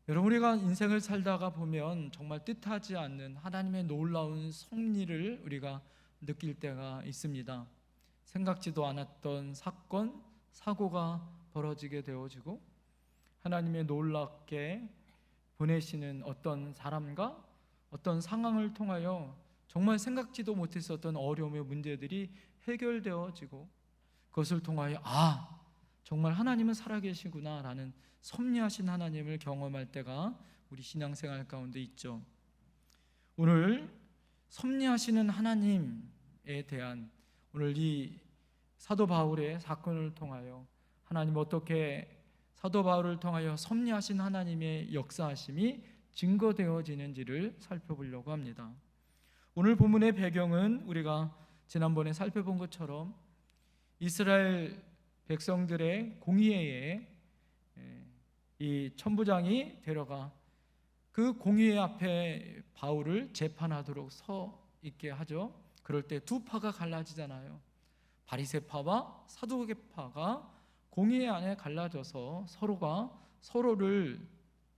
여러분, 우리가 인생을 살다가 보면 정말 뜻하지 않는 하나님의 놀라운 섭리를 우리가 느낄 때가 있습니다. 생각지도 않았던 사건, 사고가 벌어지게 되어지고 하나님의 놀랍게 보내시는 어떤 사람과 어떤 상황을 통하여 정말 생각지도 못했었던 어려움의 문제들이 해결되어지고 그것을 통하여 정말 하나님은 살아계시구나 라는 섭리하신 하나님을 경험할 때가 우리 신앙생활 가운데 있죠. 오늘 섭리하시는 하나님에 대한 오늘 이 사도 바울의 사건을 통하여 하나님 어떻게 사도 바울을 통하여 섭리하신 하나님의 역사하심이 증거되어지는지를 살펴보려고 합니다. 오늘 본문의 배경은 우리가 지난번에 살펴본 것처럼 이스라엘 백성들의 공의회에 이 천부장이 데려가 그 공의회 앞에 바울을 재판하도록 서 있게 하죠. 그럴 때 두 파가 갈라지잖아요. 바리새파와 사두개파가 공의회 안에 갈라져서 서로가 서로를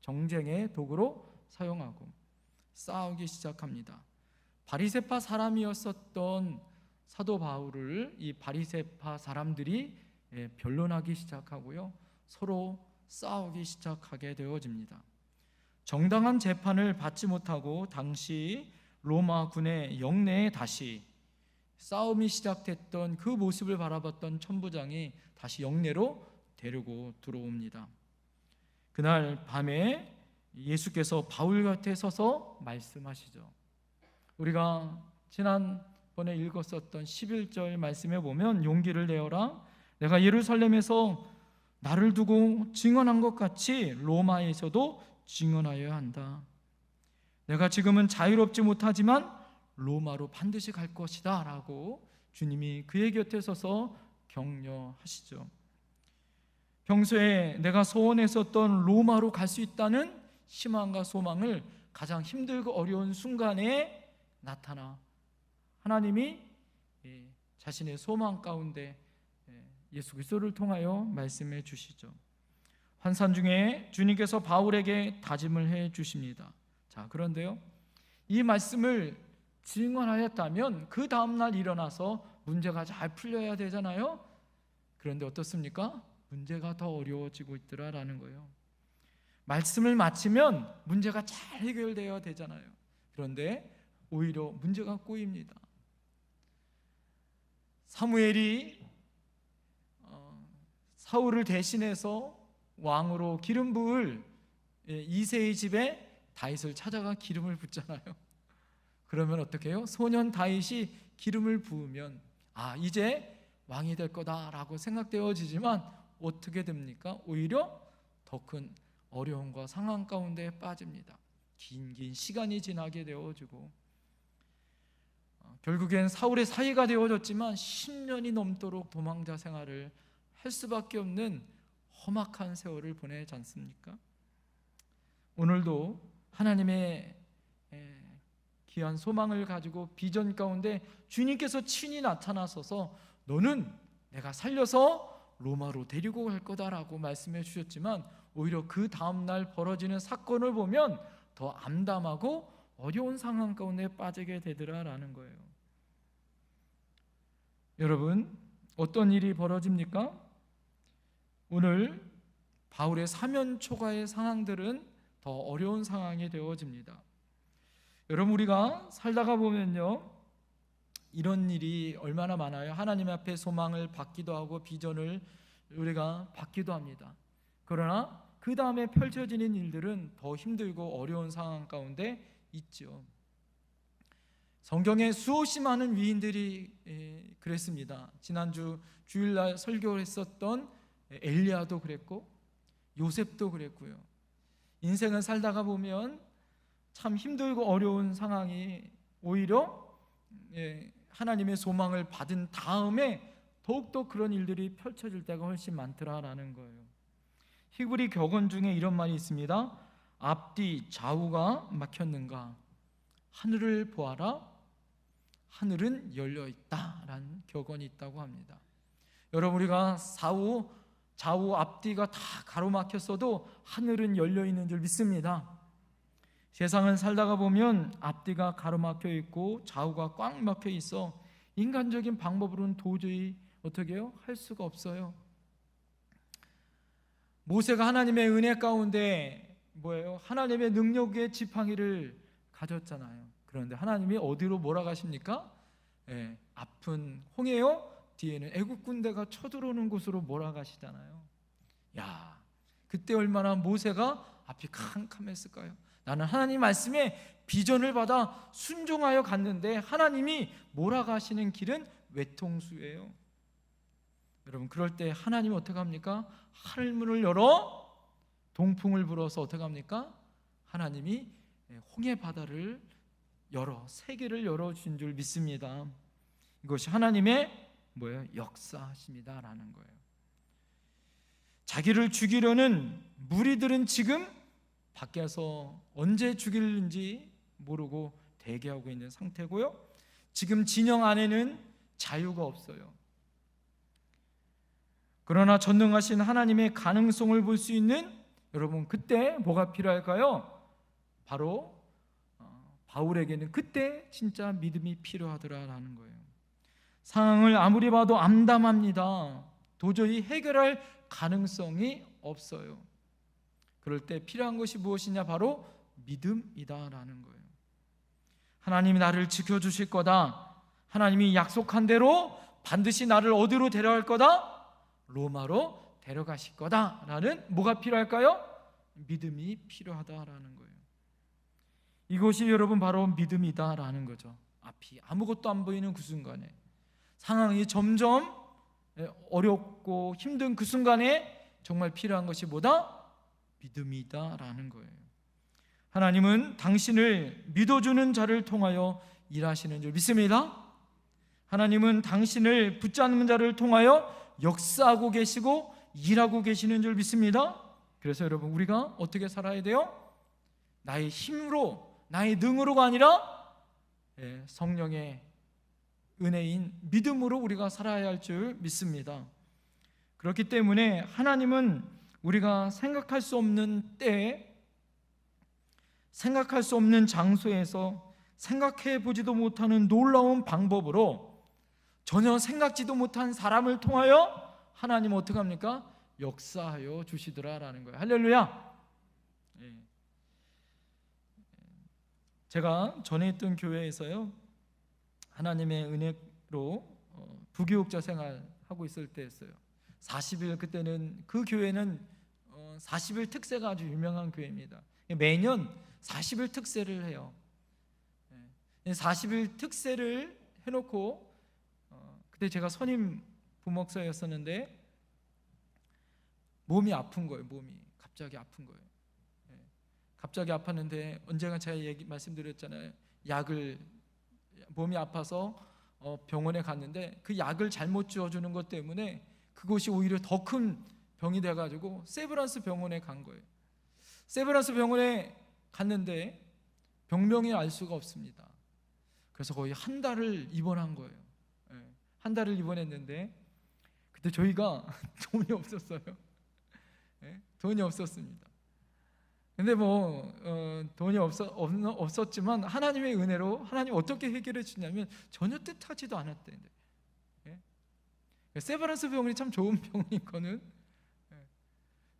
정쟁의 도구로 사용하고 싸우기 시작합니다. 바리새파 사람이었었던 사도 바울을 이 바리새파 사람들이 변론하기 시작하고요, 서로 싸우기 시작하게 되어집니다. 정당한 재판을 받지 못하고 당시 로마 군의 영내에 다시 싸움이 시작됐던 그 모습을 바라봤던 천부장이 다시 영내로 데리고 들어옵니다. 그날 밤에 예수께서 바울 곁에 서서 말씀하시죠. 우리가 지난번에 읽었었던 11절 말씀에 보면 용기를 내어라, 내가 예루살렘에서 나를 두고 증언한 것 같이 로마에서도 증언하여야 한다. 내가 지금은 자유롭지 못하지만 로마로 반드시 갈 것이다 라고 주님이 그의 곁에 서서 격려하시죠. 평소에 내가 소원했었던 로마로 갈 수 있다는 희망과 소망을 가장 힘들고 어려운 순간에 나타나 하나님이 자신의 소망 가운데 예수 그리스도를 통하여 말씀해 주시죠. 환산 중에 주님께서 바울에게 다짐을 해 주십니다. 자, 그런데요, 이 말씀을 증언하였다면 그 다음날 일어나서 문제가 잘 풀려야 되잖아요. 그런데 어떻습니까? 문제가 더 어려워지고 있더라라는 거예요. 말씀을 마치면 문제가 잘 해결되어야 되잖아요. 그런데 오히려 문제가 꼬입니다. 사무엘이 사울을 대신해서 왕으로 기름 부을 이새의 집에 다윗을 찾아가 기름을 붓잖아요. 그러면 어떻게 해요? 소년 다윗이 기름을 부으면 이제 왕이 될 거다라고 생각되어지지만 어떻게 됩니까? 오히려 더 큰 어려움과 상황 가운데 빠집니다. 긴 시간이 지나게 되어지고 결국엔 사울의 사이가 되어졌지만 10년이 넘도록 도망자 생활을 할 수밖에 없는 험악한 세월을 보내지 않습니까? 오늘도 하나님의 귀한 소망을 가지고 비전 가운데 주님께서 친히 나타나셔서 너는 내가 살려서 로마로 데리고 갈 거다라고 말씀해 주셨지만 오히려 그 다음날 벌어지는 사건을 보면 더 암담하고 어려운 상황 가운데 빠지게 되더라라는 거예요. 여러분, 어떤 일이 벌어집니까? 오늘 바울의 사면 초과의 상황들은 더 어려운 상황이 되어집니다. 여러분, 우리가 살다가 보면요, 이런 일이 얼마나 많아요. 하나님 앞에 소망을 받기도 하고 비전을 우리가 받기도 합니다. 그러나 그 다음에 펼쳐지는 일들은 더 힘들고 어려운 상황 가운데 있죠. 성경에 수없이 많은 위인들이 그랬습니다. 지난주 주일날 설교를 했었던 엘리야도 그랬고 요셉도 그랬고요. 인생을 살다가 보면 참 힘들고 어려운 상황이 오히려 하나님의 소망을 받은 다음에 더욱더 그런 일들이 펼쳐질 때가 훨씬 많더라라는 거예요. 히브리 격언 중에 이런 말이 있습니다. 앞뒤 좌우가 막혔는가? 하늘을 보아라. 하늘은 열려있다 라는 격언이 있다고 합니다. 여러분, 우리가 사후 좌우 앞뒤가 다 가로막혔어도 하늘은 열려 있는 줄 믿습니다. 세상을 살다가 보면 앞뒤가 가로막혀 있고 좌우가 꽉 막혀 있어 인간적인 방법으로는 도저히 어떻게 해요? 할 수가 없어요. 모세가 하나님의 은혜 가운데 뭐예요? 하나님의 능력의 지팡이를 가졌잖아요. 그런데 하나님이 어디로 몰아가십니까? 앞은 홍해요, 뒤에는 애국 군대가 쳐들어오는 곳으로 몰아가시잖아요. 야, 그때 얼마나 모세가 앞이 캄캄했을까요? 나는 하나님 말씀에 비전을 받아 순종하여 갔는데 하나님이 몰아가시는 길은 외통수예요. 여러분, 그럴 때 하나님이 어떻게 합니까? 하늘문을 열어 동풍을 불어서 어떻게 합니까? 하나님이 홍해 바다를 열어 세계를 열어주신 줄 믿습니다. 이것이 하나님의 뭐예요? 역사십니다라는 거예요. 자기를 죽이려는 무리들은 지금 밖에서 언제 죽일는지 모르고 대기하고 있는 상태고요. 지금 진영 안에는 자유가 없어요. 그러나 전능하신 하나님의 가능성을 볼 수 있는 여러분, 그때 뭐가 필요할까요? 바로 바울에게는 그때 진짜 믿음이 필요하더라라는 거예요. 상황을 아무리 봐도 암담합니다. 도저히 해결할 가능성이 없어요. 그럴 때 필요한 것이 무엇이냐? 바로 믿음이다라는 거예요. 하나님이 나를 지켜주실 거다. 하나님이 약속한 대로 반드시 나를 어디로 데려갈 거다? 로마로 데려가실 거다라는 뭐가 필요할까요? 믿음이 필요하다라는 거예요. 이것이 여러분 바로 믿음이다라는 거죠. 앞이 아무것도 안 보이는 그 순간에, 상황이 점점 어렵고 힘든 그 순간에 정말 필요한 것이 뭐다? 믿음이다라는 거예요. 하나님은 당신을 믿어주는 자를 통하여 일하시는 줄 믿습니다. 하나님은 당신을 붙잡는 자를 통하여 역사하고 계시고 일하고 계시는 줄 믿습니다. 그래서 여러분, 우리가 어떻게 살아야 돼요? 나의 힘으로, 나의 능으로가 아니라 성령의 은혜인 믿음으로 우리가 살아야 할 줄 믿습니다. 그렇기 때문에 하나님은 우리가 생각할 수 없는 때에, 생각할 수 없는 장소에서 생각해 보지도 못하는 놀라운 방법으로 전혀 생각지도 못한 사람을 통하여 하나님은 어떻게 합니까? 역사하여 주시더라라는 거예요. 할렐루야. 제가 전에 있던 교회에서요, 하나님의 은혜로 부교육자 생활하고 있을 때였어요. 40일, 그때는 그 교회는 40일 특세가 아주 유명한 교회입니다. 매년 40일 특세를 해요. 40일 특세를 해놓고 그때 제가 선임 부목사였었는데 몸이 아픈 거예요. 몸이 갑자기 아픈 거예요. 갑자기 아팠는데 언젠가 제가 말씀드렸잖아요. 약을, 몸이 아파서 병원에 갔는데 그 약을 잘못 주어주는 것 때문에 그것이 오히려 더 큰 병이 돼가지고 세브란스 병원에 간 거예요. 세브란스 병원에 갔는데 병명이 알 수가 없습니다. 그래서 거의 한 달을 입원한 거예요. 한 달을 입원했는데 그때 저희가 돈이 없었어요. 돈이 없었습니다. 근데 돈이 없었지만 하나님의 은혜로 하나님 어떻게 해결해 주냐면 전혀 뜻하지도 않았대요. 세브란스 병원이 참 좋은 병원인 거는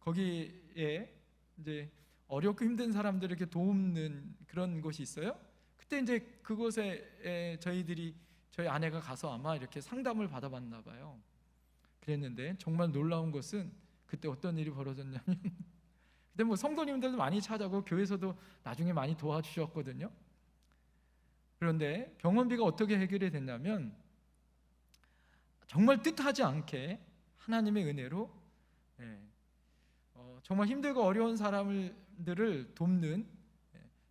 거기에 이제 어렵고 힘든 사람들을 이렇게 돕는 그런 곳이 있어요. 그때 이제 그곳에 저희 아내가 가서 아마 이렇게 상담을 받아봤나 봐요. 그랬는데 정말 놀라운 것은 그때 어떤 일이 벌어졌냐면 그때 성도님들도 많이 찾아오고 교회에서도 나중에 많이 도와주셨거든요. 그런데 병원비가 어떻게 해결이 됐냐면 정말 뜻하지 않게 하나님의 은혜로 정말 힘들고 어려운 사람들을 돕는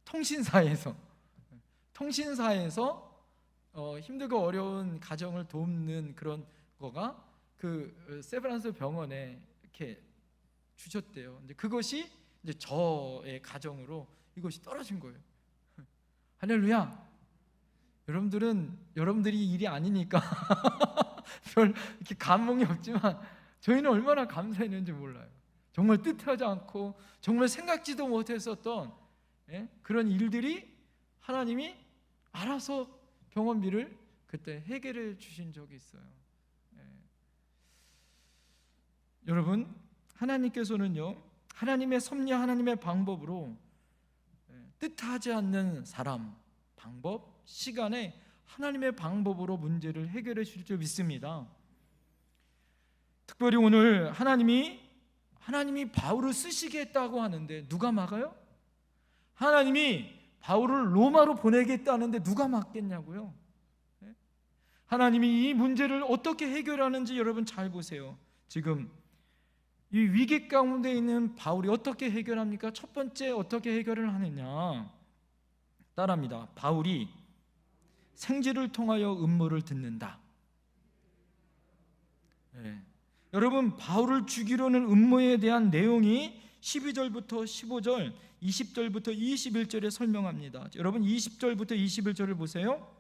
통신사에서 힘들고 어려운 가정을 돕는 그런 거가 그 세브란스 병원에 이렇게 주셨대요. 이제 그것이 이제 저의 가정으로 이것이 떨어진 거예요. 할렐루야. 여러분들이 일이 아니니까 별 이렇게 감흥이 없지만 저희는 얼마나 감사했는지 몰라요. 정말 뜻하지 않고 정말 생각지도 못했었던 그런 일들이 하나님이 알아서 병원비를 그때 해결해 주신 적이 있어요. 여러분, 하나님께서는요, 하나님의 섭리, 하나님의 방법으로 뜻하지 않는 사람, 방법, 시간에 하나님의 방법으로 문제를 해결해 주실 줄 믿습니다. 특별히 오늘 하나님이 바울을 쓰시겠다고 하는데 누가 막아요? 하나님이 바울을 로마로 보내겠다는데 누가 막겠냐고요? 하나님이 이 문제를 어떻게 해결하는지 여러분 잘 보세요. 지금 이 위기 가운데 있는 바울이 어떻게 해결합니까? 첫 번째 어떻게 해결을 하느냐? 따라합니다. 바울이 생지를 통하여 음모를 듣는다. 여러분, 바울을 죽이려는 음모에 대한 내용이 12절부터 15절, 20절부터 21절에 설명합니다. 여러분, 20절부터 21절을 보세요.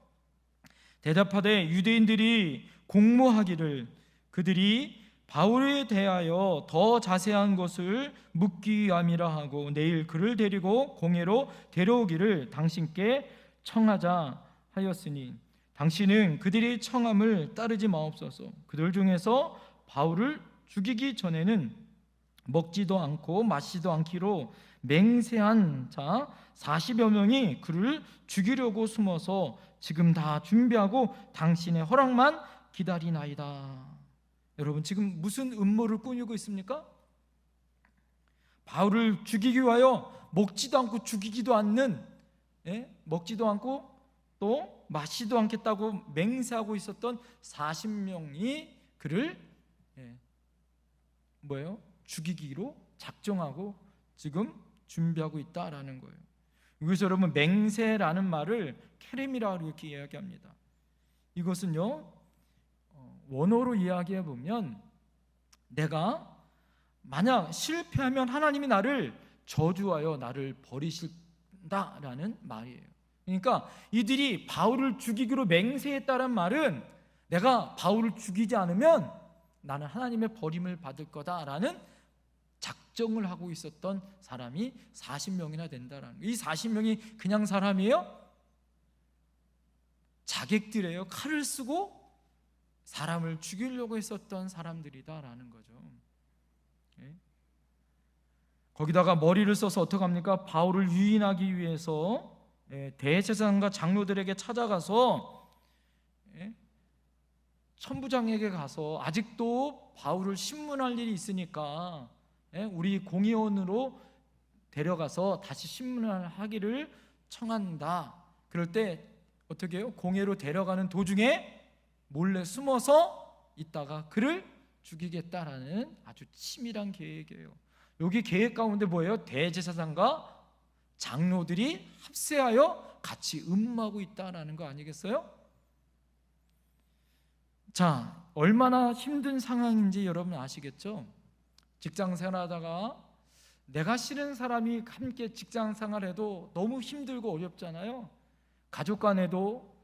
대답하되 유대인들이 공모하기를 그들이 바울에 대하여 더 자세한 것을 묻기 위함이라 하고 내일 그를 데리고 공회로 데려오기를 당신께 청하자 하였으니 당신은 그들의 청함을 따르지 마옵소서. 그들 중에서 바울을 죽이기 전에는 먹지도 않고 마시지도 않기로 맹세한 자 40여 명이 그를 죽이려고 숨어서 지금 다 준비하고 당신의 허락만 기다리나이다. 여러분, 지금 무슨 음모를 꾸미고 있습니까? 바울을 죽이기 위하여 먹지도 않고 죽이지도 않는, 먹지도 않고 또 마시지도 않겠다고 맹세하고 있었던 40명이 그를 죽이기로 작정하고 지금 준비하고 있다라는 거예요. 여기서 여러분, 맹세라는 말을 케렘이라고 이렇게 이야기합니다. 이것은요, 원어로 이야기해 보면 내가 만약 실패하면 하나님이 나를 저주하여 나를 버리신다라는 말이에요. 그러니까 이들이 바울을 죽이기로 맹세했다는 말은 내가 바울을 죽이지 않으면 나는 하나님의 버림을 받을 거다라는 작정을 하고 있었던 사람이 40명이나 된다라는 거예요. 이 40명이 그냥 사람이에요? 자객들이에요. 칼을 쓰고 사람을 죽이려고 했었던 사람들이다라는 거죠. 거기다가 머리를 써서 어떡합니까? 바울을 유인하기 위해서 대제사장과 장로들에게 찾아가서 천부장에게 가서 아직도 바울을 신문할 일이 있으니까 우리 공의원으로 데려가서 다시 신문을 하기를 청한다. 그럴 때 어떻게 해요? 공회로 데려가는 도중에 몰래 숨어서 있다가 그를 죽이겠다라는 아주 치밀한 계획이에요. 여기 계획 가운데 뭐예요? 대제사장과 장로들이 합세하여 같이 음모하고 있다라는 거 아니겠어요? 자, 얼마나 힘든 상황인지 여러분 아시겠죠? 직장 생활하다가 내가 싫은 사람이 함께 직장 생활해도 너무 힘들고 어렵잖아요. 가족 간에도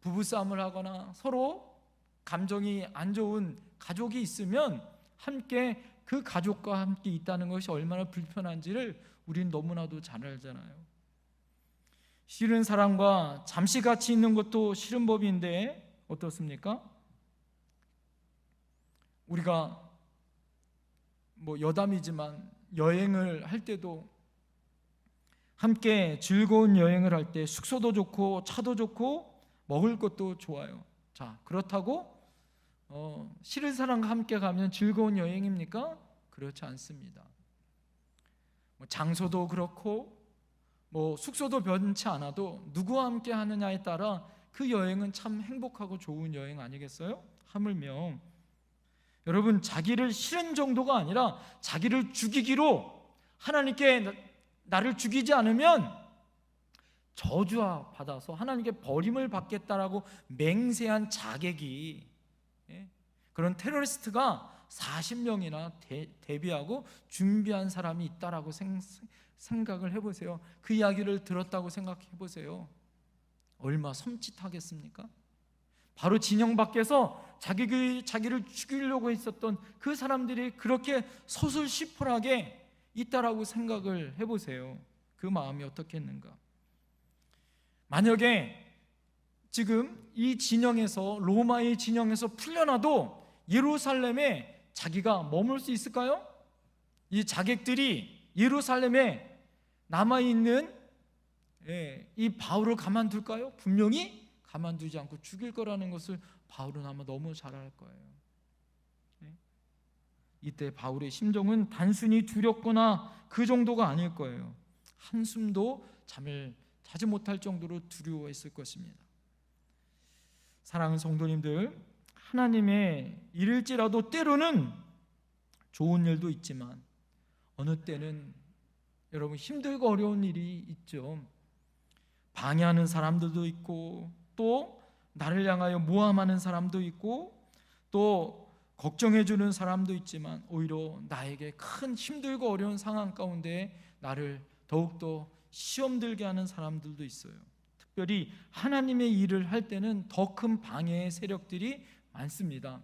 부부싸움을 하거나 서로 감정이 안 좋은 가족이 있으면 함께 그 가족과 함께 있다는 것이 얼마나 불편한지를 우린 너무나도 잘 알잖아요. 싫은 사람과 잠시 같이 있는 것도 싫은 법인데 어떻습니까? 우리가 여담이지만 여행을 할 때도 함께 즐거운 여행을 할 때 숙소도 좋고 차도 좋고 먹을 것도 좋아요. 자, 그렇다고 싫은 사람과 함께 가면 즐거운 여행입니까? 그렇지 않습니다. 장소도 그렇고 숙소도 변치 않아도 누구와 함께 하느냐에 따라 그 여행은 참 행복하고 좋은 여행 아니겠어요? 하물며 여러분, 자기를 싫은 정도가 아니라 자기를 죽이기로 하나님께 나를 죽이지 않으면 저주와 받아서 하나님께 버림을 받겠다라고 맹세한 자객이 그런 테러리스트가 40명이나 대비하고 준비한 사람이 있다라고 생각을 해보세요. 그 이야기를 들었다고 생각해 보세요. 얼마 섬찟하겠습니까? 바로 진영 밖에서 자기를 죽이려고 했었던 그 사람들이 그렇게 서슬시플하게 있다라고 생각을 해보세요. 그 마음이 어떻겠는가? 만약에 지금 이 진영에서, 로마의 진영에서 풀려나도 예루살렘에 자기가 머물 수 있을까요? 이 자객들이 예루살렘에 남아있는 이 바울을 가만둘까요? 분명히 가만두지 않고 죽일 거라는 것을 바울은 아마 너무 잘 알 거예요. 이때 바울의 심정은 단순히 두렵거나 그 정도가 아닐 거예요. 한숨도 잠을 자지 못할 정도로 두려워했을 것입니다. 사랑하는 성도님들, 하나님의 일일지라도 때로는 좋은 일도 있지만 어느 때는 여러분 힘들고 어려운 일이 있죠. 방해하는 사람들도 있고, 또 나를 향하여 모함하는 사람도 있고, 또 걱정해주는 사람도 있지만 오히려 나에게 큰 힘들고 어려운 상황 가운데 나를 더욱더 시험 들게 하는 사람들도 있어요. 특별히 하나님의 일을 할 때는 더 큰 방해의 세력들이 많습니다.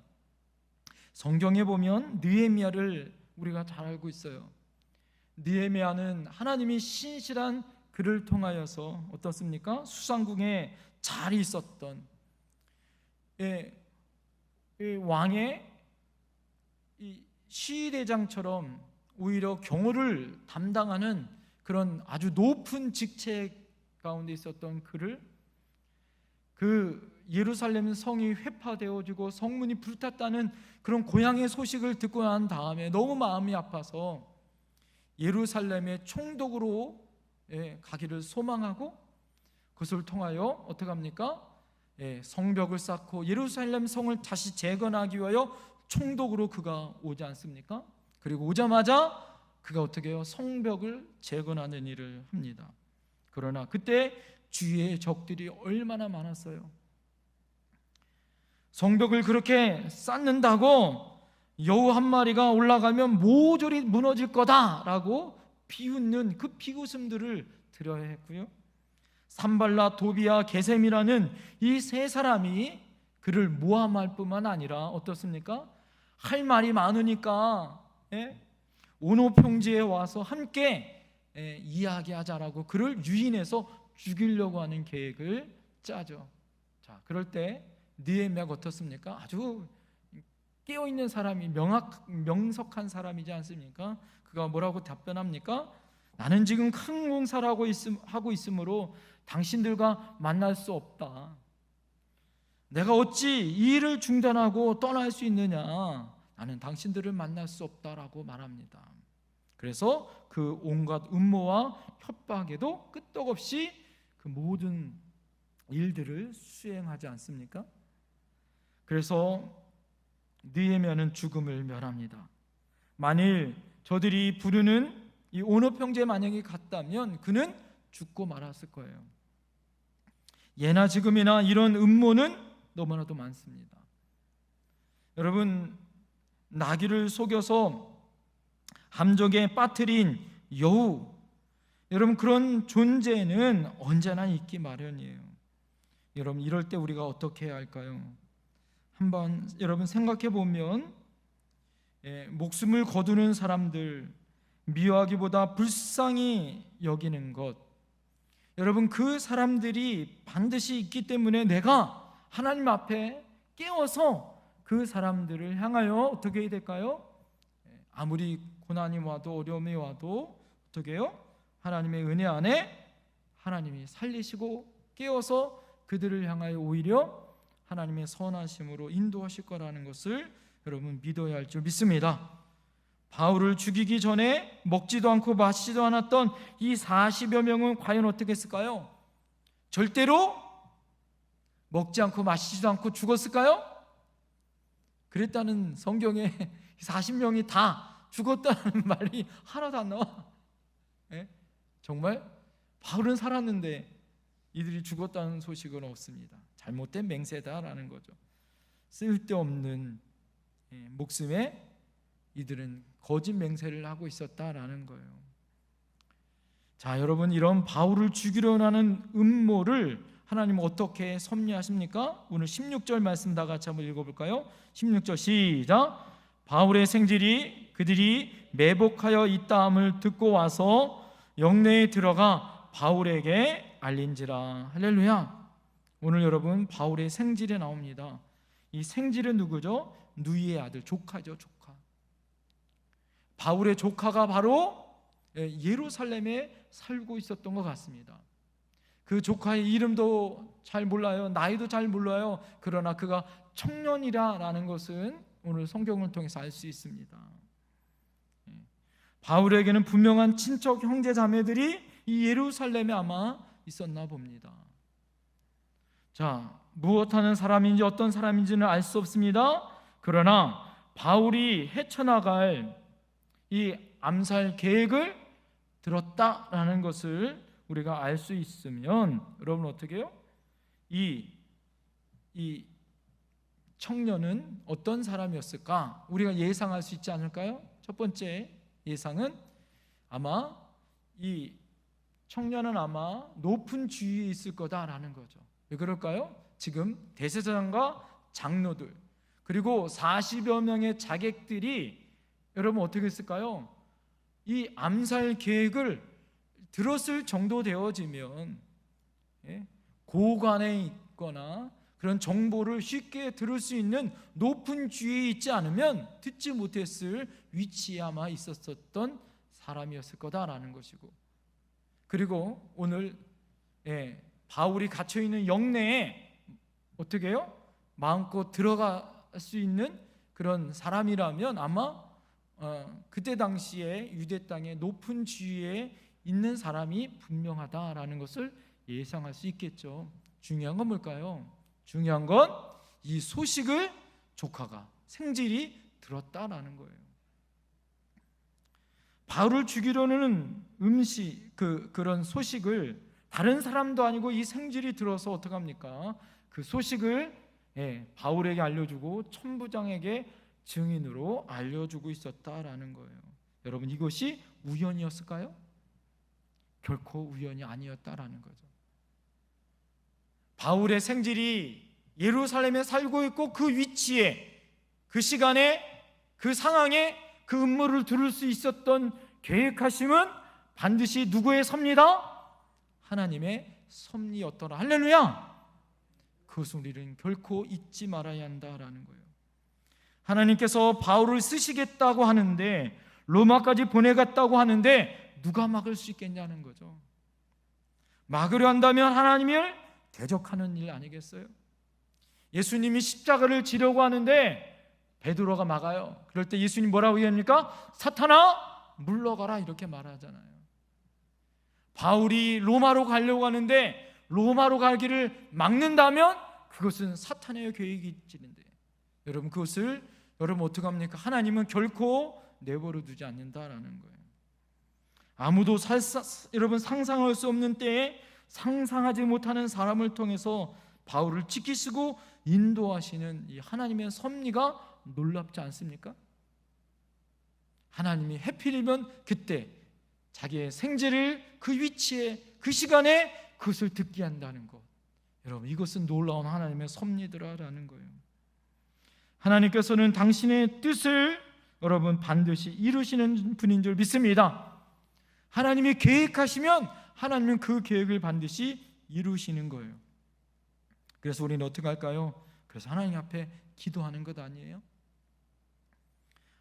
성경에 보면 느헤미야를 우리가 잘 알고 있어요. 느헤미야는 하나님이 신실한 그를 통하여서 어떻습니까? 수상궁에 잘 있었던 왕의 시위대장처럼 오히려 경호를 담당하는 그런 아주 높은 직책 가운데 있었던 그를, 그 예루살렘 성이 회파되어지고 성문이 불탔다는 그런 고향의 소식을 듣고 난 다음에 너무 마음이 아파서 예루살렘의 총독으로 가기를 소망하고, 그것을 통하여 어떻게 합니까? 성벽을 쌓고 예루살렘 성을 다시 재건하기 위하여 총독으로 그가 오지 않습니까? 그리고 오자마자 그가 어떻게 해요? 성벽을 재건하는 일을 합니다. 그러나 그때 주위의 적들이 얼마나 많았어요. 성벽을 그렇게 쌓는다고 여우 한 마리가 올라가면 모조리 무너질 거다라고 비웃는 그 비웃음들을 들어야 했고요. 산발라, 도비아, 게셈이라는 이 세 사람이 그를 모함할 뿐만 아니라 어떻습니까? 할 말이 많으니까 오노평지에 와서 함께 이야기하자라고 그를 유인해서 죽이려고 하는 계획을 짜죠. 자, 그럴 때 느헤미야가 어떻습니까? 아주 깨어있는 사람이, 명석한 사람이지 않습니까? 그가 뭐라고 답변합니까? 나는 지금 큰 공사를 하고 있으므로 당신들과 만날 수 없다. 내가 어찌 이 일을 중단하고 떠날 수 있느냐? 나는 당신들을 만날 수 없다라고 말합니다. 그래서 그 온갖 음모와 협박에도 끄떡없이 그 모든 일들을 수행하지 않습니까? 그래서 느헤미야는 죽음을 면합니다. 만일 저들이 부르는 이 오노평지에 만약에 갔다면 그는 죽고 말았을 거예요. 예나 지금이나 이런 음모는 너무나도 많습니다. 여러분, 나귀를 속여서 함정에 빠뜨린 여우, 여러분 그런 존재는 언제나 있기 마련이에요. 여러분, 이럴 때 우리가 어떻게 해야 할까요? 한번 여러분 생각해 보면 목숨을 거두는 사람들, 미워하기보다 불쌍히 여기는 것, 여러분 그 사람들이 반드시 있기 때문에 내가 하나님 앞에 깨어서 그 사람들을 향하여 어떻게 해야 될까요? 아무리 고난이 와도 어려움이 와도 어떻게 해요? 하나님의 은혜 안에 하나님이 살리시고 깨어서 그들을 향하여 오히려 하나님의 선하심으로 인도하실 거라는 것을 여러분 믿어야 할 줄 믿습니다. 바울을 죽이기 전에 먹지도 않고 마시지도 않았던 이 40여 명은 과연 어떻게 했을까요? 절대로 먹지 않고 마시지도 않고 죽었을까요? 그랬다는 성경에 40명이 다 죽었다는 말이 하나도 안 나와. 정말 바울은 살았는데 이들이 죽었다는 소식은 없습니다. 잘못된 맹세다라는 거죠. 쓸데없는 목숨에 이들은 거짓 맹세를 하고 있었다라는 거예요. 자, 여러분, 이런 바울을 죽이려는 음모를 하나님은 어떻게 섭리하십니까? 오늘 16절 말씀 다 같이 한번 읽어볼까요? 16절 시작. 바울의 생질이 그들이 매복하여 있다함을 듣고 와서 영내에 들어가 바울에게 알린지라. 할렐루야. 오늘 여러분 바울의 생질이 나옵니다. 이 생질은 누구죠? 누이의 아들, 조카죠. 조카. 바울의 조카가 바로 예루살렘에 살고 있었던 것 같습니다. 그 조카의 이름도 잘 몰라요. 나이도 잘 몰라요. 그러나 그가 청년이라는 것은 오늘 성경을 통해서 알 수 있습니다. 바울에게는 분명한 친척 형제 자매들이 이 예루살렘에 아마 있었나 봅니다. 자, 무엇하는 사람인지 어떤 사람인지는 알 수 없습니다. 그러나 바울이 헤쳐나갈 이 암살 계획을 들었다라는 것을 우리가 알 수 있으면 여러분 어떻게 해요? 이 청년은 어떤 사람이었을까? 우리가 예상할 수 있지 않을까요? 첫 번째 예상은 아마 이 청년은 아마 높은 지위에 있을 거다라는 거죠. 왜 그럴까요? 지금 대제사장과 장로들 그리고 40여 명의 자객들이 여러분 어떻게 했을까요? 이 암살 계획을 들었을 정도 되어지면 고관에 있거나 그런 정보를 쉽게 들을 수 있는 높은 지위에 있지 않으면 듣지 못했을 위치에 아마 있었던 사람이었을 거다라는 것이고, 그리고 오늘 바울이 갇혀있는 영내에 어떻게 해요? 마음껏 들어갈 수 있는 그런 사람이라면 아마 그때 당시에 유대 땅의 높은 지위에 있는 사람이 분명하다라는 것을 예상할 수 있겠죠. 중요한 건 뭘까요? 중요한 건 이 소식을 조카가 생질이 들었다라는 거예요. 바울을 죽이려는 그런 소식을 다른 사람도 아니고 이 생질이 들어서 어떡합니까? 그 소식을 바울에게 알려주고 천부장에게 증인으로 알려주고 있었다라는 거예요. 여러분 이것이 우연이었을까요? 결코 우연이 아니었다라는 거죠. 바울의 생질이 예루살렘에 살고 있고 그 위치에 그 시간에 그 상황에 그 음모를 들을 수 있었던 계획하심은 반드시 누구의 섭리다? 하나님의 섭리였더라. 할렐루야. 그것을 우리는 결코 잊지 말아야 한다라는 거예요. 하나님께서 바울을 쓰시겠다고 하는데 로마까지 보내갔다고 하는데 누가 막을 수 있겠냐는 거죠. 막으려 한다면 하나님을 대적하는 일 아니겠어요? 예수님이 십자가를 지려고 하는데 베드로가 막아요. 그럴 때 예수님 뭐라고 얘기합니까? 사탄아 물러가라 이렇게 말하잖아요. 바울이 로마로 가려고 하는데 로마로 가기를 막는다면 그것은 사탄의 계획이지는데 여러분 그것을 여러분 어떻게 합니까? 하나님은 결코 내버려 두지 않는다라는 거예요. 아무도 여러분 상상할 수 없는 때에 상상하지 못하는 사람을 통해서 바울을 지키시고 인도하시는 이 하나님의 섭리가 놀랍지 않습니까? 하나님이 해필이면 그때 자기의 생질을 그 위치에 그 시간에 그것을 듣게 한다는 것, 여러분 이것은 놀라운 하나님의 섭리더라라는 거예요. 하나님께서는 당신의 뜻을 여러분 반드시 이루시는 분인 줄 믿습니다. 하나님이 계획하시면 하나님은 그 계획을 반드시 이루시는 거예요. 그래서 우리는 어떻게 할까요? 그래서 하나님 앞에 기도하는 것 아니에요?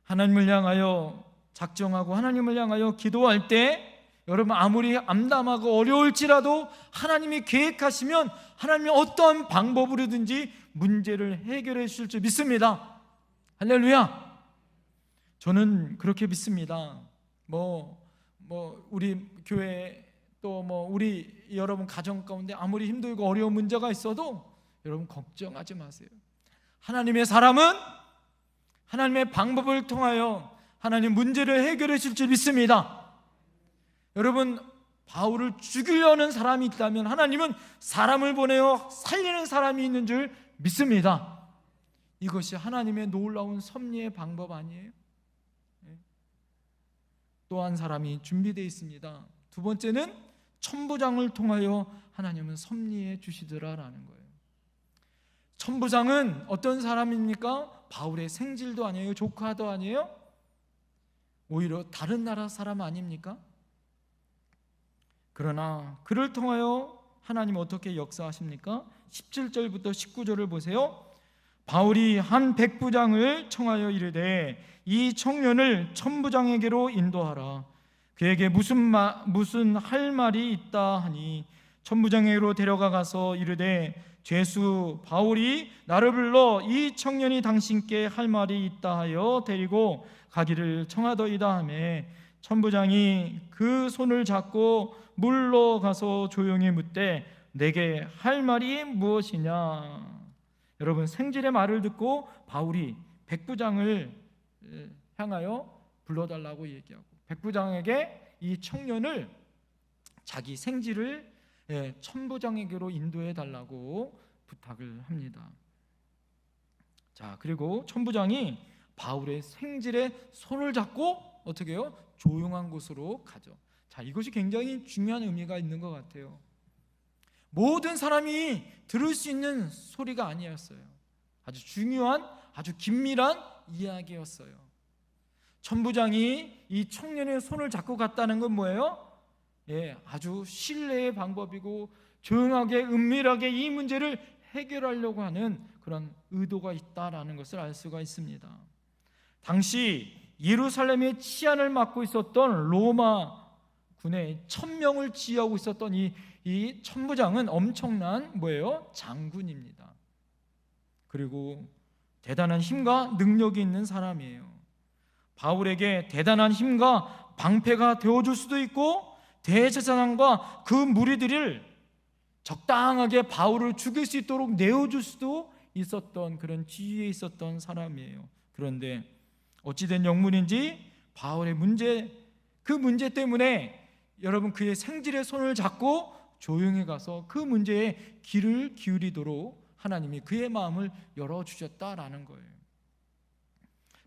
하나님을 향하여 작정하고 하나님을 향하여 기도할 때 여러분 아무리 암담하고 어려울지라도 하나님이 계획하시면 하나님이 어떠한 방법으로든지 문제를 해결해 주실 줄 믿습니다. 할렐루야. 저는 그렇게 믿습니다. 우리 교회 또 우리 여러분 가정 가운데 아무리 힘들고 어려운 문제가 있어도 여러분 걱정하지 마세요. 하나님의 사람은 하나님의 방법을 통하여 하나님 문제를 해결해 줄 줄 믿습니다. 여러분 바울을 죽이려는 사람이 있다면 하나님은 사람을 보내어 살리는 사람이 있는 줄 믿습니다. 이것이 하나님의 놀라운 섭리의 방법 아니에요? 또 한 사람이 준비되어 있습니다. 두 번째는 천부장을 통하여 하나님은 섭리해 주시더라라는 거예요. 천부장은 어떤 사람입니까? 바울의 생질도 아니에요, 조카도 아니에요. 오히려 다른 나라 사람 아닙니까? 그러나 그를 통하여 하나님 어떻게 역사하십니까? 17절부터 19절을 보세요. 바울이 한 백부장을 청하여 이르되 이 청년을 천부장에게로 인도하라. 그에게 무슨 할 말이 있다 하니 천부장에게로 데려가서 이르되 죄수 바울이 나를 불러 이 청년이 당신께 할 말이 있다 하여 데리고 가기를 청하더이다 하며 천부장이 그 손을 잡고 물러가서 조용히 묻되 내게 할 말이 무엇이냐. 여러분, 생질의 말을 듣고 바울이 백부장을 향하여 불러달라고 얘기하고 백부장에게 이 청년을 자기 생질을 천부장에게로 인도해 달라고 부탁을 합니다. 자, 그리고 천부장이 바울의 생질에 손을 잡고 어떻게 해요? 조용한 곳으로 가죠. 자, 이것이 굉장히 중요한 의미가 있는 것 같아요. 모든 사람이 들을 수 있는 소리가 아니었어요. 아주 중요한, 아주 긴밀한 이야기였어요. 천부장이 이 청년의 손을 잡고 갔다는 건 뭐예요? 아주 신뢰의 방법이고 조용하게 은밀하게 이 문제를 해결하려고 하는 그런 의도가 있다라는 것을 알 수가 있습니다. 당시 예루살렘의 치안을 맡고 있었던 로마 군의 1000명을 지휘하고 있었던 이 천부장은 엄청난 뭐예요? 장군입니다. 그리고 대단한 힘과 능력이 있는 사람이에요. 바울에게 대단한 힘과 방패가 되어줄 수도 있고 대제사장과 그 무리들을 적당하게 바울을 죽일 수 있도록 내어줄 수도 있었던 그런 지위에 있었던 사람이에요. 그런데 어찌된 영문인지 바울의 그 문제 때문에 여러분 그의 생질의 손을 잡고 조용히 가서 그 문제에 귀를 기울이도록 하나님이 그의 마음을 열어주셨다라는 거예요.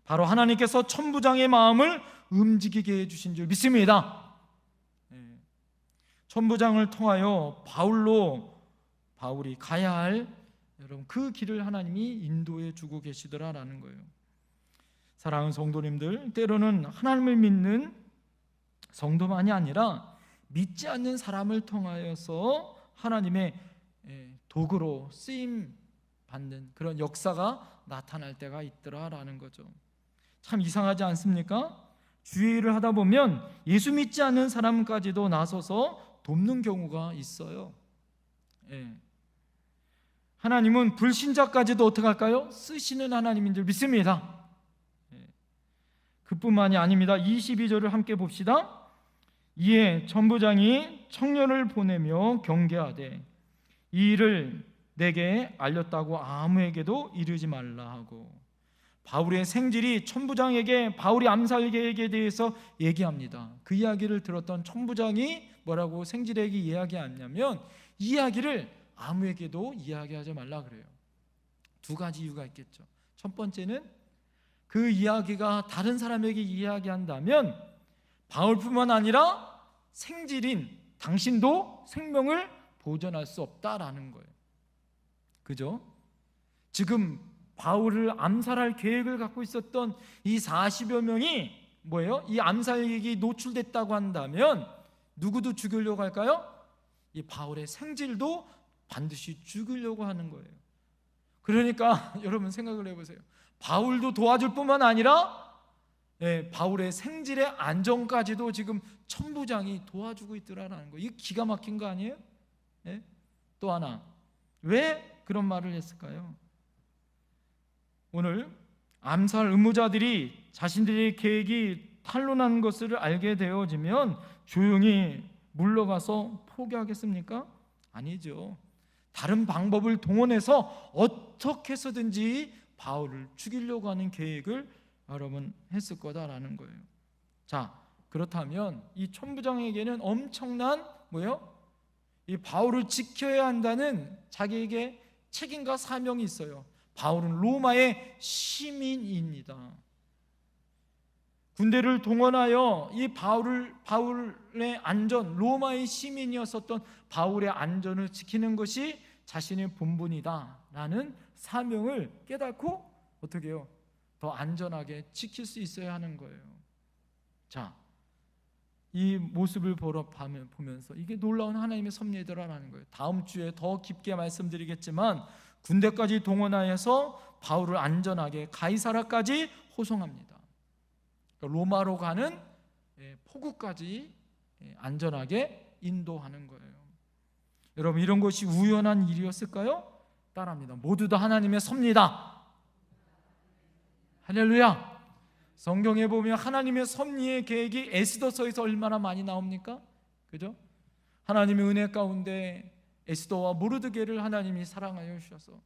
바로 하나님께서 천부장의 마음을 움직이게 해주신 줄 믿습니다. 천부장을 통하여 바울이 가야 할 여러분 그 길을 하나님이 인도해 주고 계시더라라는 거예요. 사랑하는 성도님들, 때로는 하나님을 믿는 성도만이 아니라 믿지 않는 사람을 통하여서 하나님의 도구로 쓰임 받는 그런 역사가 나타날 때가 있더라라는 거죠. 참 이상하지 않습니까? 주의 일을 하다 보면 예수 믿지 않는 사람까지도 나서서 돕는 경우가 있어요. 하나님은 불신자까지도 어떻게 할까요? 쓰시는 하나님인 줄 믿습니다. 그뿐만이 아닙니다. 22절을 함께 봅시다. 이에 천부장이 청년을 보내며 경계하되 이 일을 내게 알렸다고 아무에게도 이르지 말라 하고, 바울의 생질이 천부장에게 바울이 암살 계획에 대해서 얘기합니다. 그 이야기를 들었던 천부장이 뭐라고 생질에게 이야기하냐면 이 이야기를 아무에게도 이야기하지 말라 그래요. 두 가지 이유가 있겠죠. 첫 번째는 그 이야기가 다른 사람에게 이야기한다면 바울뿐만 아니라 생질인 당신도 생명을 보존할 수 없다라는 거예요. 그죠? 지금 바울을 암살할 계획을 갖고 있었던 이 40여 명이 뭐예요? 이 암살 계획이 노출됐다고 한다면 누구도 죽이려고 할까요? 이 바울의 생질도 반드시 죽이려고 하는 거예요. 그러니까 여러분 생각을 해보세요. 바울도 도와줄 뿐만 아니라 바울의 생질의 안정까지도 지금 천부장이 도와주고 있더라라는 거. 이게 기가 막힌 거 아니에요? 또 하나, 왜 그런 말을 했을까요? 오늘 암살 음모자들이 자신들의 계획이 탄로난 것을 알게 되어지면 조용히 물러가서 포기하겠습니까? 아니죠. 다른 방법을 동원해서 어떻게 해서든지 바울을 죽이려고 하는 계획을 여러분 했을 거다라는 거예요. 자, 그렇다면 이 천부장에게는 엄청난 이 바울을 지켜야 한다는 자기에게 책임과 사명이 있어요. 바울은 로마의 시민입니다. 군대를 동원하여 이 바울의 안전, 로마의 시민이었었던 바울의 안전을 지키는 것이 자신의 본분이다라는 사명을 깨닫고 어떻게 해요? 더 안전하게 지킬 수 있어야 하는 거예요. 자, 이 모습을 보면서 이게 놀라운 하나님의 섭리더라라는 거예요. 다음 주에 더 깊게 말씀드리겠지만 군대까지 동원하여서 바울을 안전하게 가이사라까지 호송합니다. 그러니까 로마로 가는 포구까지 안전하게 인도하는 거예요. 여러분, 이런 것이 우연한 일이었을까요? 따라합니다. 모두 다 하나님의 섭리다. 할렐루야. 성경에 보면 하나님의 섭리의 계획이 에스더서에서 얼마나 많이 나옵니까? 그죠? 하나님의 은혜 가운데 에스더와 모르드게를 하나님이 사랑하여 주셔서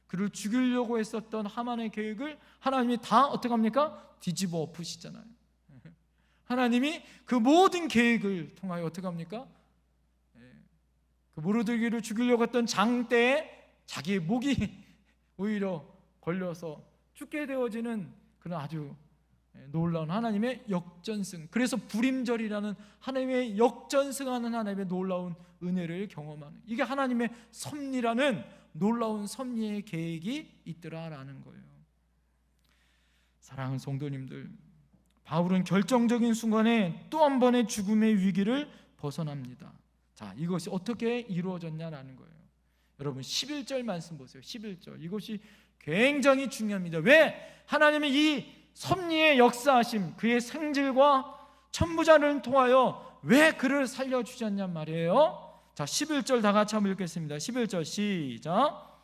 그를 죽이려고 했었던 하만의 계획을 하나님이 다 어떻게 합니까? 뒤집어 엎으시잖아요. 하나님이 그 모든 계획을 통하여 어떻게 합니까? 그 모르드게를 죽이려고 했던 장대에 자기의 목이 오히려 걸려서 죽게 되어지는 그런 아주 놀라운 하나님의 역전승, 그래서 불임절이라는 하나님의 역전승하는 하나님의 놀라운 은혜를 경험하는, 이게 하나님의 섭리라는 놀라운 섭리의 계획이 있더라라는 거예요. 사랑하는 성도님들, 바울은 결정적인 순간에 또 한 번의 죽음의 위기를 벗어납니다. 자, 이것이 어떻게 이루어졌냐라는 거예요. 여러분 11절 말씀 보세요. 11절, 이것이 굉장히 중요합니다. 왜 하나님의 이 섭리의 역사하심, 그의 생질과 천부자를 통하여 왜 그를 살려주셨냔 말이에요. 자, 11절 다 같이 한번 읽겠습니다. 11절 시작.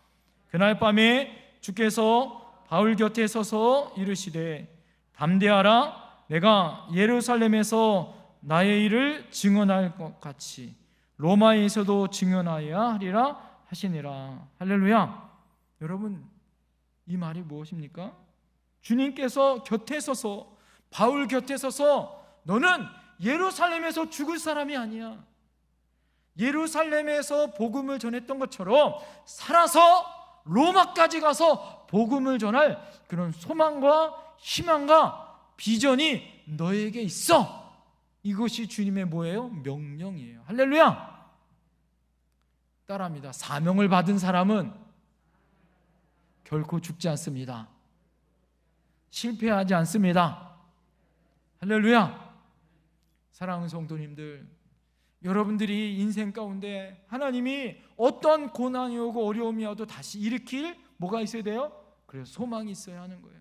그날 밤에 주께서 바울 곁에 서서 이르시되 담대하라, 내가 예루살렘에서 나의 일을 증언할 것 같이 로마에서도 증언하여야 하리라 하시니라. 할렐루야. 여러분, 이 말이 무엇입니까? 주님께서 곁에 서서, 바울 곁에 서서 너는 예루살렘에서 죽을 사람이 아니야, 예루살렘에서 복음을 전했던 것처럼 살아서 로마까지 가서 복음을 전할 그런 소망과 희망과 비전이 너에게 있어. 이것이 주님의 뭐예요? 명령이에요. 할렐루야. 따라합니다. 사명을 받은 사람은 결코 죽지 않습니다. 실패하지 않습니다. 할렐루야. 사랑하는 성도님들, 여러분들이 인생 가운데 하나님이 어떤 고난이 오고 어려움이 와도 다시 일으킬 뭐가 있어야 돼요? 그래서 소망이 있어야 하는 거예요.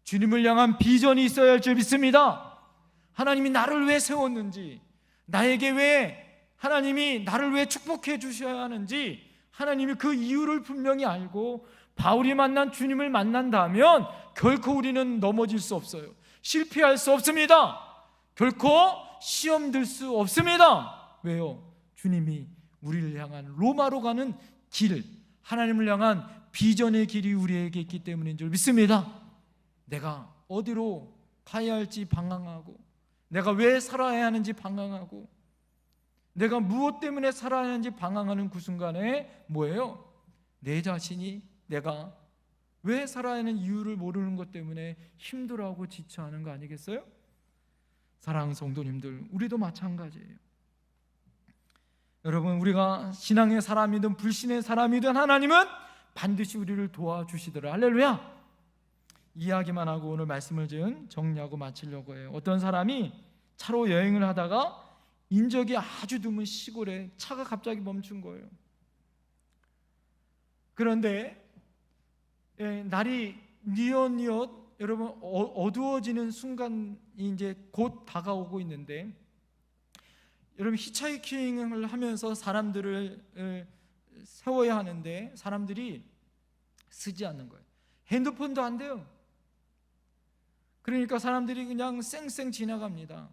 주님을 향한 비전이 있어야 할 줄 믿습니다. 하나님이 나를 왜 세웠는지, 나에게 왜 하나님이 나를 왜 축복해 주셔야 하는지 하나님이 그 이유를 분명히 알고 바울이 만난 주님을 만난다면 결코 우리는 넘어질 수 없어요. 실패할 수 없습니다. 결코 시험 들 수 없습니다. 왜요? 주님이 우리를 향한 로마로 가는 길, 하나님을 향한 비전의 길이 우리에게 있기 때문인 줄 믿습니다. 내가 어디로 가야 할지 방황하고, 내가 왜 살아야 하는지 방황하고, 내가 무엇 때문에 살아야 하는지 방황하는 그 순간에 뭐예요? 내 자신이 내가 왜 살아야 하는 이유를 모르는 것 때문에 힘들어하고 지쳐하는 거 아니겠어요? 사랑하는 성도님들, 우리도 마찬가지예요. 여러분, 우리가 신앙의 사람이든 불신의 사람이든 하나님은 반드시 우리를 도와주시더라. 할렐루야. 이야기만 하고 오늘 말씀을 정리하고 마치려고 해요. 어떤 사람이 차로 여행을 하다가 인적이 아주 드문 시골에 차가 갑자기 멈춘 거예요. 그런데 날이 뉘엿뉘엿 여러분 어두워지는 순간이 이제 곧 다가오고 있는데, 여러분 히치하이킹을 하면서 사람들을 세워야 하는데 사람들이 쓰지 않는 거예요. 핸드폰도 안 돼요. 그러니까 사람들이 그냥 쌩쌩 지나갑니다.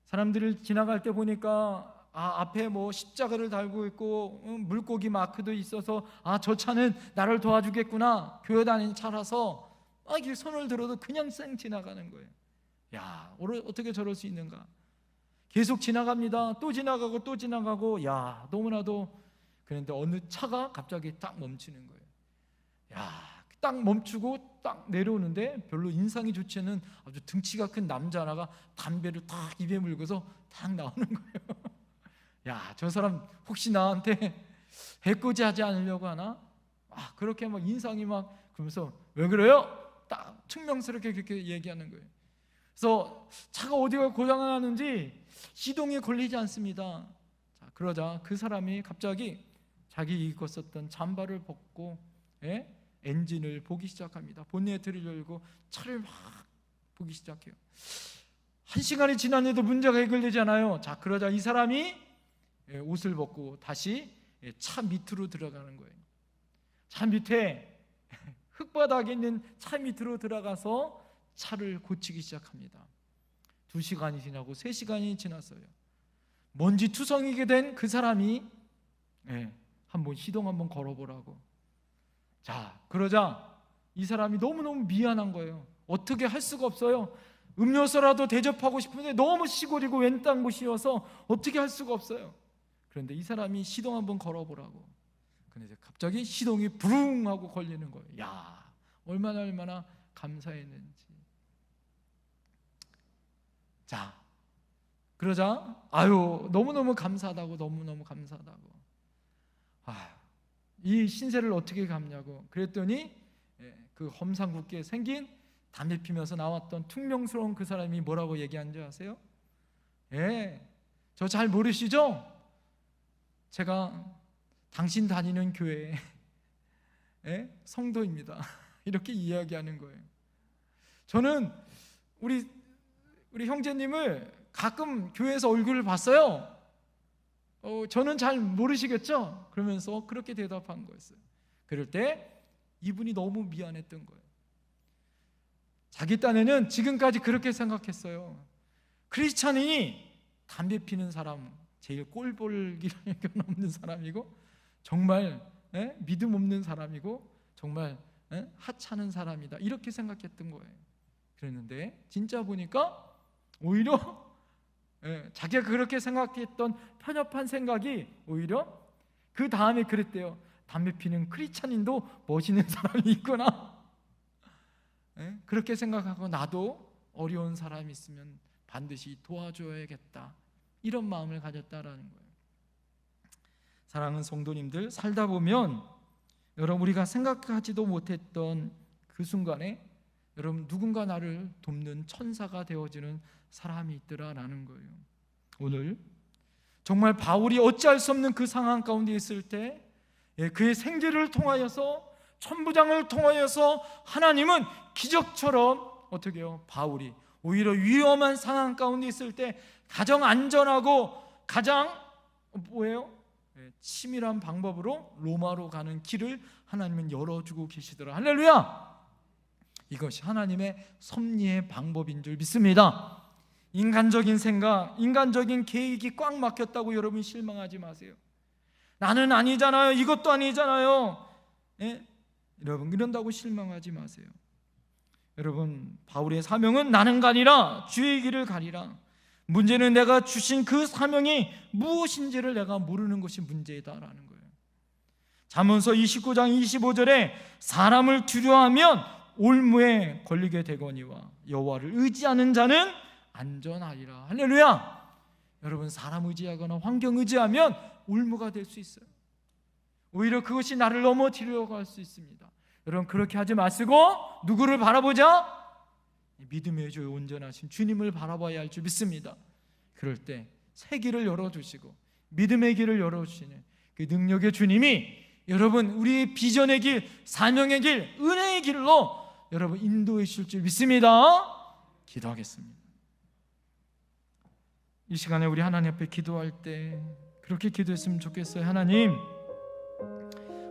사람들을 지나갈 때 보니까 앞에 뭐 십자가를 달고 있고 물고기 마크도 있어서 저 차는 나를 도와주겠구나, 교회 다니는 차라서 이렇게 손을 들어도 그냥 쌩 지나가는 거예요. 야, 어떻게 저럴 수 있는가. 계속 지나갑니다. 또 지나가고 또 지나가고, 너무나도. 그런데 어느 차가 갑자기 딱 멈추는 거예요. 딱 멈추고 딱 내려오는데 별로 인상이 좋지 않은 아주 등치가 큰 남자 하나가 담배를 딱 입에 물고서 딱 나오는 거예요. 야, 저 사람 혹시 나한테 해코지하지 않으려고 하나? 그렇게 막 인상이 막 그러면서 왜 그래요? 딱 측명스럽게 그렇게 얘기하는 거예요. 그래서 차가 어디가 고장나는지 시동이 걸리지 않습니다. 자, 그러자 그 사람이 갑자기 자기 입었었던 잠바를 벗고 엔진을 보기 시작합니다. 본네트를 열고 차를 막 보기 시작해요. 1시간이 지났는데도 문제가 해결되지 않아요. 자, 그러자 이 사람이 옷을 벗고 다시 차 밑으로 들어가는 거예요. 차 밑에 흙바닥에 있는 차 밑으로 들어가서 차를 고치기 시작합니다. 2시간이 지나고 3시간이 지났어요. 먼지 투성이게 된 그 사람이 한번 시동 한번 걸어보라고. 자, 그러자 이 사람이 너무너무 미안한 거예요. 어떻게 할 수가 없어요. 음료수라도 대접하고 싶은데 너무 시골이고 웬땅 곳이어서 어떻게 할 수가 없어요. 그런데 이 사람이 시동 한번 걸어보라고. 근데 갑자기 시동이 부릉 하고 걸리는 거예요. 야, 얼마나 감사했는지. 자, 그러자 너무너무 감사하다고, 너무너무 감사하다고. 이 신세를 어떻게 갚냐고. 그랬더니 그 험상궂게 생긴 담배 피면서 나왔던 퉁명스러운 그 사람이 뭐라고 얘기한 줄 아세요? 저 잘 모르시죠? 제가 당신 다니는 교회 성도입니다. 이렇게 이야기하는 거예요. 저는 우리 형제님을 가끔 교회에서 얼굴을 봤어요. 저는 잘 모르시겠죠? 그러면서 그렇게 대답한 거였어요. 그럴 때 이분이 너무 미안했던 거예요. 자기 딴에는 지금까지 그렇게 생각했어요. 크리스찬이 담배 피는 사람, 제일 꼴보기 없는 사람이고, 정말 믿음 없는 사람이고, 정말 하찮은 사람이다, 이렇게 생각했던 거예요. 그랬는데 진짜 보니까 오히려 자기가 그렇게 생각했던 편협한 생각이 오히려 그 다음에 그랬대요. 담배 피는 크리스찬인도 멋있는 사람이 있구나. 그렇게 생각하고 나도 어려운 사람이 있으면 반드시 도와줘야겠다, 이런 마음을 가졌다라는 거예요. 사랑하는 성도님들, 살다 보면 여러분 우리가 생각하지도 못했던 그 순간에 여러분 누군가 나를 돕는 천사가 되어지는 사람이 있더라라는 거예요. 오늘 정말 바울이 어찌할 수 없는 그 상황 가운데 있을 때 그의 생애를 통하여서, 천부장을 통하여서 하나님은 기적처럼 어떻게 해요? 바울이 오히려 위험한 상황 가운데 있을 때 가장 안전하고 가장 치밀한 방법으로 로마로 가는 길을 하나님은 열어주고 계시더라. 할렐루야! 이것이 하나님의 섭리의 방법인 줄 믿습니다. 인간적인 생각, 인간적인 계획이 꽉 막혔다고 여러분 실망하지 마세요. 나는 아니잖아요, 이것도 아니잖아요, 여러분 이런다고 실망하지 마세요. 여러분, 바울의 사명은 나는 가니라, 주의 길을 가리라. 문제는 내가 주신 그 사명이 무엇인지를 내가 모르는 것이 문제다라는 거예요. 잠언서 29장 25절에 사람을 두려워하면 올무에 걸리게 되거니와 여호와를 의지하는 자는 안전하리라. 할렐루야! 여러분, 사람 의지하거나 환경 의지하면 올무가 될 수 있어요. 오히려 그것이 나를 넘어뜨리려고 할 수 있습니다. 여러분, 그렇게 하지 마시고 누구를 바라보자? 믿음의 주 온전하신 주님을 바라봐야 할 줄 믿습니다. 그럴 때 새 길을 열어주시고 믿음의 길을 열어주시는 그 능력의 주님이 여러분 우리의 비전의 길, 사명의 길, 은혜의 길로 여러분 인도해 주실 줄 믿습니다. 기도하겠습니다. 이 시간에 우리 하나님 앞에 기도할 때 그렇게 기도했으면 좋겠어요. 하나님,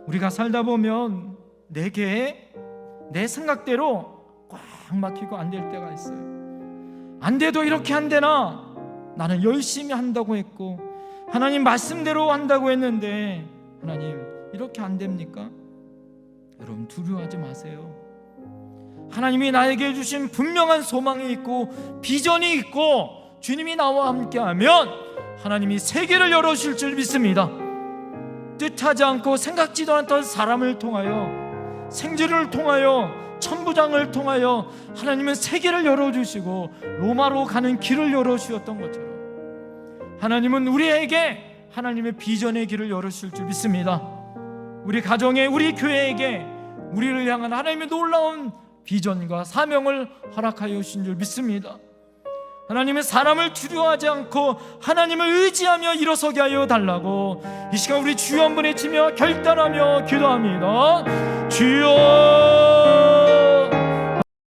우리가 살다 보면 내게 내 생각대로 꽉 막히고 안 될 때가 있어요. 안 돼도 이렇게 안 되나? 나는 열심히 한다고 했고 하나님 말씀대로 한다고 했는데 하나님 이렇게 안 됩니까? 여러분, 두려워하지 마세요. 하나님이 나에게 주신 분명한 소망이 있고 비전이 있고 주님이 나와 함께하면 하나님이 세계를 열어주실 줄 믿습니다. 뜻하지 않고 생각지도 않던 사람을 통하여 생쥐를 통하여, 천부장을 통하여 하나님은 세계를 열어주시고 로마로 가는 길을 열어주셨던 것처럼 하나님은 우리에게 하나님의 비전의 길을 열으실 줄 믿습니다. 우리 가정에, 우리 교회에게 우리를 향한 하나님의 놀라운 비전과 사명을 허락하여 주신 줄 믿습니다. 하나님의 사람을 두려워하지 않고 하나님을 의지하며 일어서게 하여 달라고 이 시간 우리 주여 한번 외치며 결단하며 기도합니다. 주여